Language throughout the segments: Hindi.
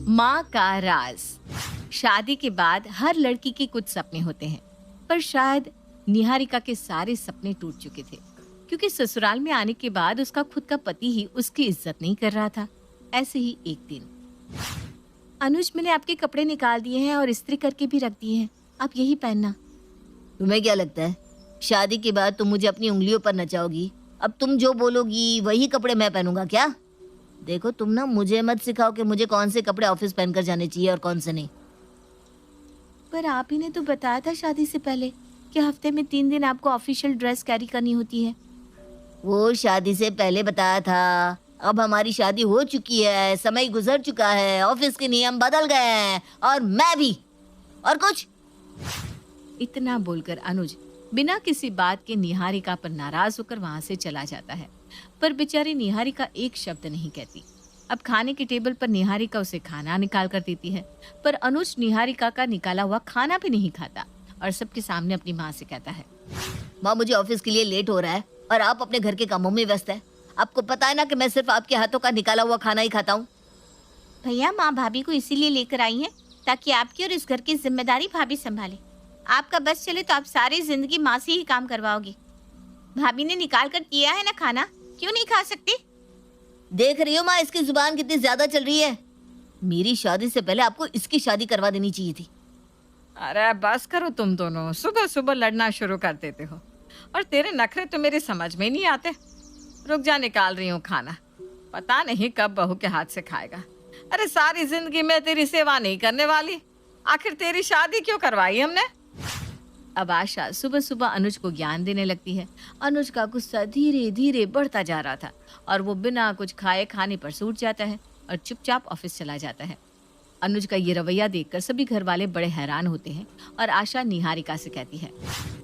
माँ का राज। शादी के बाद हर लड़की के कुछ सपने होते हैं, पर शायद निहारिका के सारे सपने टूट चुके थे, क्योंकि ससुराल में आने के बाद उसका खुद का पति ही उसकी इज्जत नहीं कर रहा था। ऐसे ही एक दिन, अनुज, मैंने आपके कपड़े निकाल दिए हैं और इस्त्री करके भी रख दिए हैं, आप यही पहनना। तुम्हें क्या लगता है शादी के बाद तुम मुझे अपनी उंगलियों पर नचाओगी? अब तुम जो बोलोगी वही कपड़े मैं पहनूंगा क्या? देखो, तुम ना मुझे मत सिखाओ कि मुझे कौन से कपड़े ऑफिस पहनकर जाने चाहिए और कौन से नहीं। पर आप ही ने तो बताया था शादी से पहले कि हफ्ते में 3 दिन आपको ऑफिशियल ड्रेस कैरी करनी होती है। वो शादी से पहले बताया था। अब हमारी शादी हो चुकी है, समय गुजर चुका है, ऑफिस के नियम बदल गए हैं और मैं भी। और कुछ? इतना बोलकर अनुज बिना किसी बात के निहारिका पर नाराज होकर वहां से चला जाता है, पर बेचारी निहारिका एक शब्द नहीं कहती। अब खाने के टेबल पर निहारिका उसे खाना निकाल कर देती है, पर अनुज निहारिका का निकाला हुआ खाना भी नहीं खाता और सबके सामने अपनी माँ से कहता है, माँ, मुझे ऑफिस के लिए लेट हो रहा है और आप अपने घर के कामों में व्यस्त है। आपको पता है ना कि मैं सिर्फ आपके हाथों का निकाला हुआ खाना ही खाता हूँ। भैया, माँ भाभी को इसीलिए लेकर आई है ताकि आपकी और इस घर की जिम्मेदारी भाभी संभाले। आपका बस चले तो आप सारी जिंदगी माँ से ही काम करवाओगे। भाभी ने निकाल कर दिया है ना खाना, क्यों नहीं खा सकती? देख रही हो माँ, इसकी जुबान कितनी ज्यादा चल रही है। मेरी शादी से पहले आपको इसकी शादी करवा देनी चाहिए थी। अरे बस करो, तुम दोनों सुबह सुबह लड़ना शुरू कर देते हो और तेरे नखरे तो मेरी समझ में ही नहीं आते। रुक जा, निकाल रही हूँ खाना, पता नहीं कब बहू के हाथ से खाएगा। अरे सारी जिंदगी मैं तेरी सेवा नहीं करने वाली, आखिर तेरी शादी क्यों करवाई हमने? अब आशा सुबह सुबह अनुज को ज्ञान देने लगती है। अनुज का गुस्सा धीरे धीरे बढ़ता जा रहा था और वो बिना कुछ खाए खाने पर सूट जाता है और चुपचाप ऑफिस चला जाता है। अनुज का ये रवैया देखकर सभी घर वाले बड़े हैरान होते हैं और आशा निहारिका से कहती है,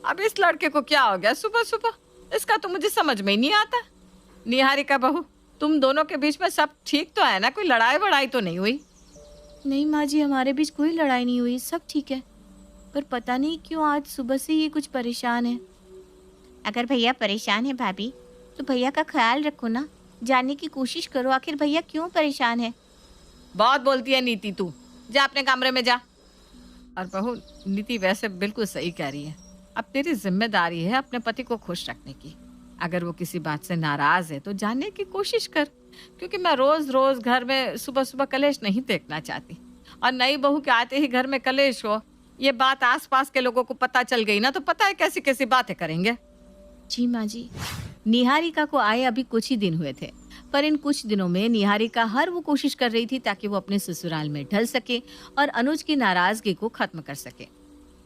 अब इस लड़के को क्या हो गया सुबह सुबह? इसका तो मुझे समझ में ही नहीं आता। निहारिका बहू, तुम दोनों के बीच में सब ठीक तो है ना? कोई लड़ाई वड़ाई तो नहीं हुई? नहीं माँ जी, हमारे बीच कोई लड़ाई नहीं हुई, सब ठीक है, पर पता नहीं क्यों आज सुबह से ये कुछ परेशान है। अगर भैया परेशान है भाभी, तो भैया का ख्याल रखो ना, जानने की कोशिश करो आखिर भैया क्यों परेशान है। बहुत बोलती है नीति, तू जा अपने कमरे में जा। और बहू, नीति वैसे बिल्कुल सही कह रही है। अब तेरी जिम्मेदारी है अपने पति को खुश रखने की। अगर वो किसी बात से नाराज है तो जानने की कोशिश कर, क्योंकि मैं रोज रोज घर में सुबह सुबह कलेश नहीं देखना चाहती। और नई बहू के आते ही घर में कलेश हो, ये बात आसपास के लोगों को पता चल गई ना, तो पता है कैसी कैसी बातें करेंगे। जी माँ जी। निहारिका को आए अभी कुछ ही दिन हुए थे, पर इन कुछ दिनों में निहारिका हर वो कोशिश कर रही थी ताकि वो अपने ससुराल में ढल सके और अनुज की नाराजगी को खत्म कर सके।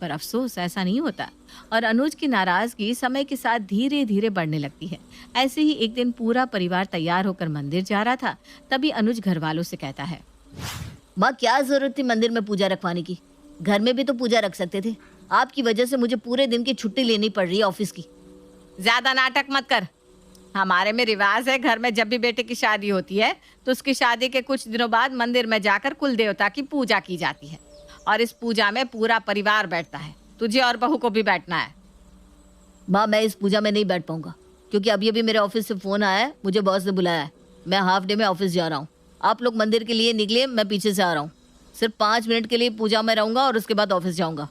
पर अफसोस ऐसा नहीं होता और अनुज की नाराजगी समय के साथ धीरे धीरे बढ़ने लगती है। ऐसे ही एक दिन पूरा परिवार तैयार होकर मंदिर जा रहा था, तभी अनुज घर वालों से कहता है, माँ, क्या जरूरत थी मंदिर में पूजा रखवाने की? घर में भी तो पूजा रख सकते थे। आपकी वजह से मुझे पूरे दिन की छुट्टी लेनी पड़ रही है ऑफिस की। ज्यादा नाटक मत कर। हमारे में रिवाज है, घर में जब भी बेटे की शादी होती है तो उसकी शादी के कुछ दिनों बाद मंदिर में जाकर कुल देवता की पूजा की जाती है और इस पूजा में पूरा परिवार बैठता है। तुझे और बहू को भी बैठना है। माँ, मैं इस पूजा में नहीं बैठ पाऊंगा, क्योंकि अभी अभी मेरे ऑफिस से फोन आया है, मुझे बॉस ने बुलाया है। मैं हाफ डे में ऑफिस जा रहा हूँ। आप लोग मंदिर के लिए निकले, मैं पीछे से आ रहा हूँ। सिर्फ 5 मिनट के लिए पूजा में रहूंगा और उसके बाद ऑफिस जाऊंगा।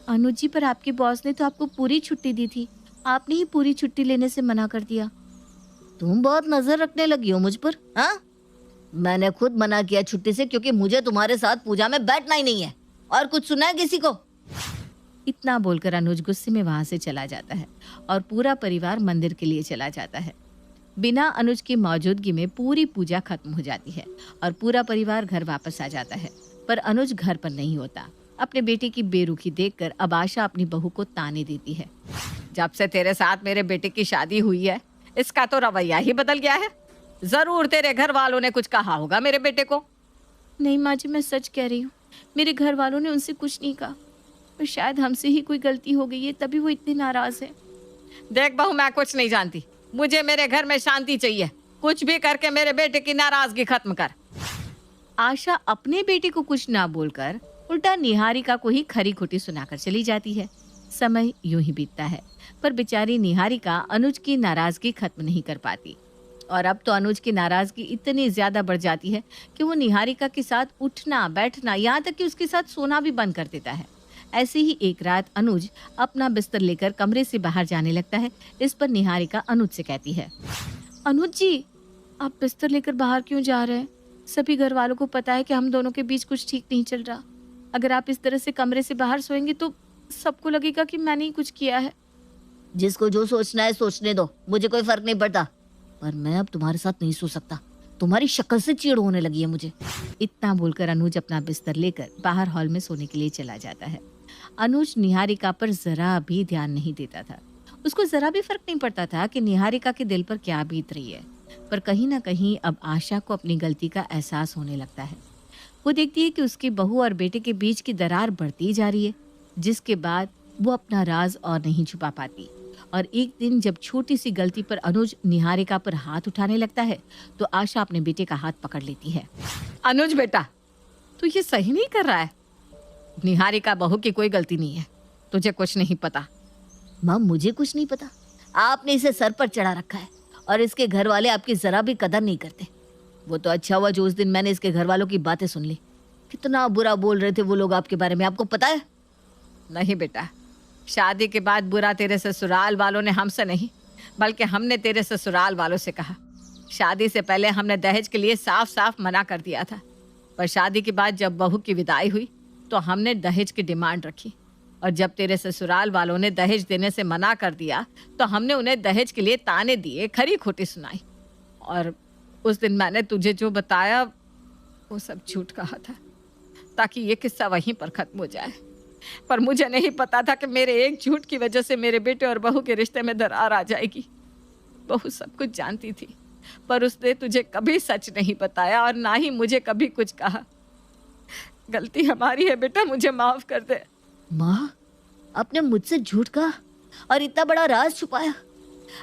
अनुज जी, पर आपके बॉस ने तो आपको पूरी छुट्टी दी थी, आपने ही पूरी छुट्टी लेने से मना कर दिया। तुम बहुत नजर रखने लगी हो मुझ पर। हाँ, मैंने खुद मना किया छुट्टी से, क्योंकि मुझे तुम्हारे साथ पूजा में बैठना ही नहीं है। और कुछ सुना है किसी को? इतना बोलकर अनुज गुस्से में वहां से चला जाता है और पूरा परिवार मंदिर के लिए चला जाता है। बिना अनुज की मौजूदगी में पूरी पूजा खत्म हो जाती है और पूरा परिवार घर वापस आ जाता है, पर अनुज घर पर नहीं होता। अपने बेटे की बेरुखी देखकर अब आशा अपनी बहू को ताने देती है, जब से तेरे साथ मेरे बेटे की शादी हुई है, इसका तो रवैया ही बदल गया है। जरूर तेरे घर वालों ने कुछ कहा होगा मेरे बेटे को। नहीं माँ जी, मैं सच कह रही हूँ, मेरे घर वालों ने उनसे कुछ नहीं कहा, पर शायद हमसे ही कोई गलती हो गई है, तभी वो इतने नाराज है। देख बहू, मैं कुछ नहीं जानती, मुझे मेरे घर में शांति चाहिए। कुछ भी करके मेरे बेटे की नाराजगी खत्म कर। आशा अपने बेटे को कुछ ना बोलकर उल्टा निहारिका को ही खरी खोटी सुनाकर चली जाती है। समय यूं ही बीतता है, पर बेचारी निहारिका अनुज की नाराजगी खत्म नहीं कर पाती। और अब तो अनुज की नाराजगी इतनी ज्यादा बढ़ जाती है कि वो निहारिका के साथ उठना बैठना यहाँ तक कि उसके साथ सोना भी बंद कर देता है। ऐसी ही एक रात अनुज अपना बिस्तर लेकर कमरे से बाहर जाने लगता है। इस पर निहारिका अनुज से कहती है, अनुज जी, आप बिस्तर लेकर बाहर क्यों जा रहे हैं? सभी घर वालों को पता है कि हम दोनों के बीच कुछ ठीक नहीं चल रहा। अगर आप इस तरह से कमरे से बाहर सोएंगे तो सबको लगेगा कि मैंने ही कुछ किया है। जिसको जो सोचना है सोचने दो, मुझे कोई फर्क नहीं पड़ता, पर मैं अब तुम्हारे साथ नहीं सो सकता। तुम्हारी शक्ल से चिढ़ होने लगी है मुझे। इतना बोलकर अनुज अपना बिस्तर लेकर बाहर हॉल में सोने के लिए चला जाता है। अनुज निहारिका पर जरा भी ध्यान नहीं देता था। उसको जरा भी फर्क नहीं पड़ता था कि निहारिका के दिल पर क्या बीत रही है। पर कहीं ना कहीं अब आशा को अपनी गलती का एहसास होने लगता है। वो देखती है कि उसकी बहू और बेटे के बीच की दरार बढ़ती जा रही है, जिसके बाद वो अपना राज और नहीं छुपा पाती। और एक दिन जब छोटी सी गलती पर अनुज निहारिका पर हाथ उठाने लगता है तो आशा अपने बेटे का हाथ पकड़ लेती है। अनुज बेटा, तू ये सही नहीं कर रहा है। निहारिका बहू की कोई गलती नहीं है, तुझे कुछ नहीं पता। माँ, मुझे कुछ नहीं पता। आपने इसे सर पर चढ़ा रखा है और इसके घर वाले आपकी जरा भी कदर नहीं करते। वो तो अच्छा हुआ जो उस दिन मैंने इसके घर वालों की बातें सुन ली। कितना बुरा बोल रहे थे वो लोग आपके बारे में, आपको पता है? नहीं बेटा, शादी के बाद बुरा तेरे ससुराल वालों ने हमसे नहीं, बल्कि हमने तेरे ससुराल वालों से कहा। शादी से पहले हमने दहेज के लिए साफ साफ मना कर दिया था, पर शादी के बाद जब बहू की विदाई हुई तो हमने दहेज की डिमांड रखी। और जब तेरे ससुराल वालों ने दहेज देने से मना कर दिया तो हमने उन्हें दहेज के लिए ताने दिए, खरी खोटी सुनाई। और उस दिन मैंने तुझे जो बताया वो सब झूठ कहा था, ताकि ये किस्सा वहीं पर खत्म हो जाए। पर मुझे नहीं पता था कि मेरे एक झूठ की वजह से मेरे बेटे और बहू के रिश्ते में दरार आ जाएगी। बहू सब कुछ जानती थी, पर उसने तुझे कभी सच नहीं बताया और ना ही मुझे कभी कुछ कहा। गलती हमारी है बेटा, मुझे माफ कर दे। माँ, आपने मुझसे झूठ कहा और इतना बड़ा राज छुपाया।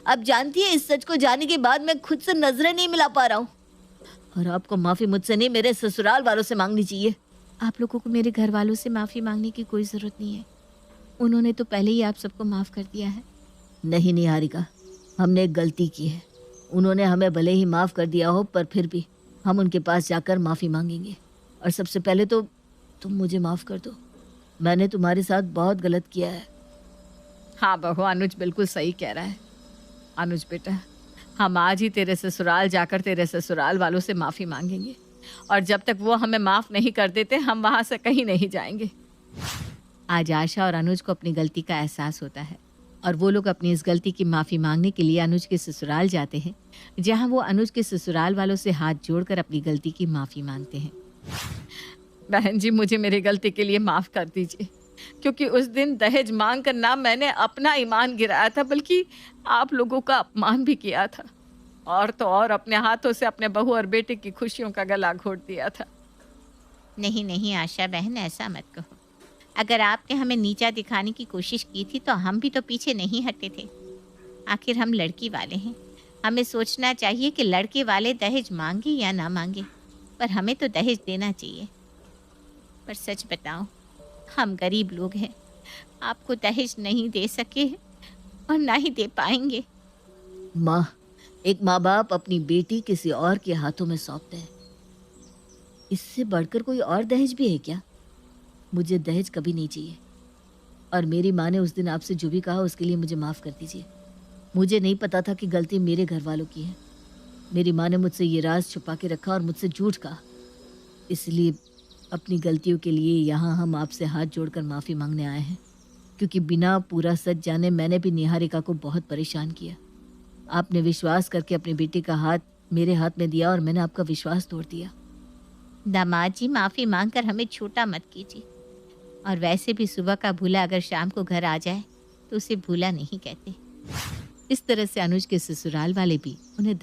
अब जानती है, इस सच को जानने के बाद मैं खुद से नजरें नहीं मिला पा रहा हूँ। और आपको माफी मुझसे नहीं, मेरे ससुराल वालों से मांगनी चाहिए। आप लोगों को मेरे घर वालों से माफ़ी मांगने की कोई ज़रूरत नहीं है। उन्होंने तो पहले ही आप सबको माफ़ कर दिया है। नहीं निहारिका, हमने एक गलती की है। उन्होंने हमें भले ही माफ़ कर दिया हो, पर फिर भी हम उनके पास जाकर माफ़ी मांगेंगे। और सबसे पहले तो तुम मुझे माफ़ कर दो। मैंने तुम्हारे साथ बहुत गलत किया है। हाँ बहू, अनुज बिल्कुल सही कह रहा है। अनुज बेटा, हम आज ही तेरे ससुराल जाकर तेरे ससुराल वालों से माफ़ी मांगेंगे, और जब तक वो हमें माफ़ नहीं कर देते हम वहाँ से कहीं नहीं जाएंगे। आज आशा और अनुज को अपनी गलती का एहसास होता है और वो लोग अपनी इस गलती की माफ़ी मांगने के लिए अनुज के ससुराल जाते हैं, जहाँ वो अनुज के ससुराल वालों से हाथ जोड़कर अपनी गलती की माफ़ी मांगते हैं। बहन जी, मुझे मेरी गलती के लिए माफ़ कर दीजिए, क्योंकि उस दिन दहेज मांग कर ना मैंने अपना ईमान गिराया था, बल्कि आप लोगों का अपमान भी किया था। और तो और अपने हाथों से अपने बहू और बेटे की खुशियों का गला घोट दिया था। नहीं नहीं आशा बहन, ऐसा मत कहो। अगर आपने हमें नीचा दिखाने की कोशिश की थी तो हम भी तो पीछे नहीं हटे थे। आखिर हम लड़की वाले हैं, हमें सोचना चाहिए कि लड़के वाले दहेज मांगे या ना मांगे, पर हमें तो दहेज देना चाहिए। पर सच बताओ, हम गरीब लोग हैं, आपको दहेज नहीं दे सके और ना ही दे पाएंगे। माँ, एक माँ बाप अपनी बेटी किसी और के हाथों में सौंपते हैं। इससे बढ़कर कोई और दहेज भी है क्या? मुझे दहेज कभी नहीं चाहिए। और मेरी माँ ने उस दिन आपसे जो भी कहा उसके लिए मुझे माफ़ कर दीजिए। मुझे नहीं पता था कि गलती मेरे घर वालों की है। मेरी माँ ने मुझसे ये राज छुपा के रखा और मुझसे झूठ कहा। इसलिए अपनी गलतियों के लिए यहाँ हम आपसे हाथ जोड़कर माफ़ी मांगने आए हैं, क्योंकि बिना पूरा सच जाने मैंने भी निहारिका को बहुत परेशान किया। आपने विश्वास करके अपनी बेटी का हाथ मेरे हाथ में दिया और मैंने आपका विश्वास तोड़ दिया। दामाद जी, माफ़ी मांगकर हमें छोटा मत कीजिए। और वैसे भी सुबह का भूला अगर शाम को घर आ जाए तो उसे भूला नहीं कहते। इस तरह से अनुज के ससुराल वाले भी उन्हें